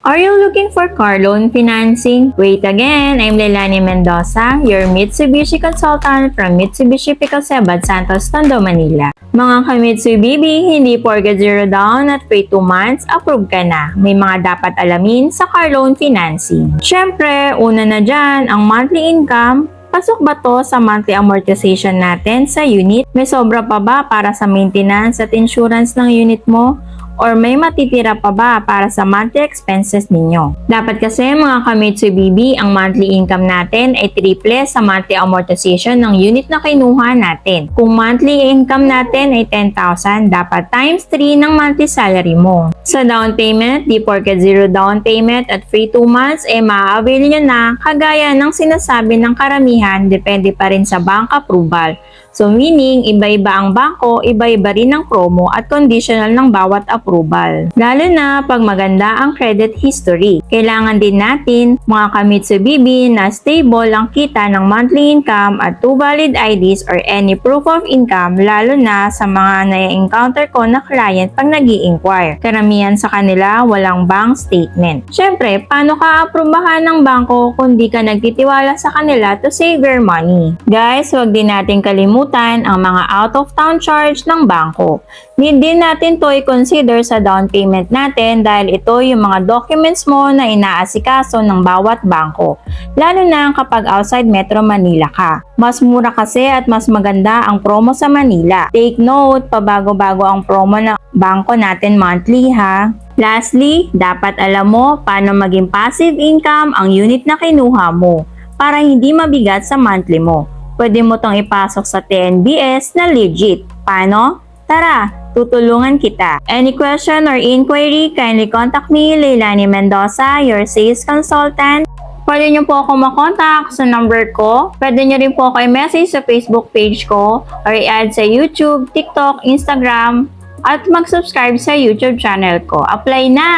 Are you looking for car loan financing? Wait again, I'm Leilani Mendoza, your Mitsubishi consultant from Mitsubishi Picosebad Santos, Tondo, Manila. Mga ka-Mitsubishi, hindi porket 0 down at free 2 months, approve ka na. May mga dapat alamin sa car loan financing. Syempre, una na dyan, ang monthly income. Pasok ba to sa monthly amortization natin sa unit? May sobra pa ba para sa maintenance at insurance ng unit mo? Or may matitira pa ba para sa monthly expenses ninyo? Dapat kasi mga ka-Mitsubishi, ang monthly income natin ay triple sa monthly amortization ng unit na kinuha natin. Kung monthly income natin ay 10,000, dapat times 3 ng monthly salary mo. Sa down payment, di porket 0 down payment at free 2 months, ma-avail nyo na kagaya ng sinasabi ng karamihan, depende pa rin sa bank approval. So meaning, iba-iba ang bangko, iba-iba rin ang promo at conditional ng bawat approval. Lalo na pag maganda ang credit history. Kailangan din natin, mga ka-Mitsubishi, na stable ang kita ng monthly income at 2 valid IDs or any proof of income, lalo na sa mga na-encounter ko na client pag nag-i-inquire. Karamihan sa kanila, walang bank statement. Syempre, paano ka aprubahan ng bangko kung di ka nagtitiwala sa kanila to save your money? Guys, huwag din natin kalimutan ang mga out-of-town charge ng bangko. Need din natin to i-consider sa down payment natin dahil ito yung mga documents mo na inaasikaso ng bawat bangko, lalo na kapag outside Metro Manila ka. Mas mura kasi at mas maganda ang promo sa Manila. Take note, pabago-bago ang promo ng bangko natin monthly ha. Lastly, dapat alam mo paano maging passive income ang unit na kinuha mo para hindi mabigat sa monthly mo. Pwede mo tong ipasok sa TNBS na legit. Paano? Tara, tutulungan kita. Any question or inquiry, kindly contact me, Leilani Mendoza, your sales consultant. Pwede nyo po ako makontak sa number ko. Pwede nyo rin po ako i-message sa Facebook page ko or i-add sa YouTube, TikTok, Instagram at mag-subscribe sa YouTube channel ko. Apply na!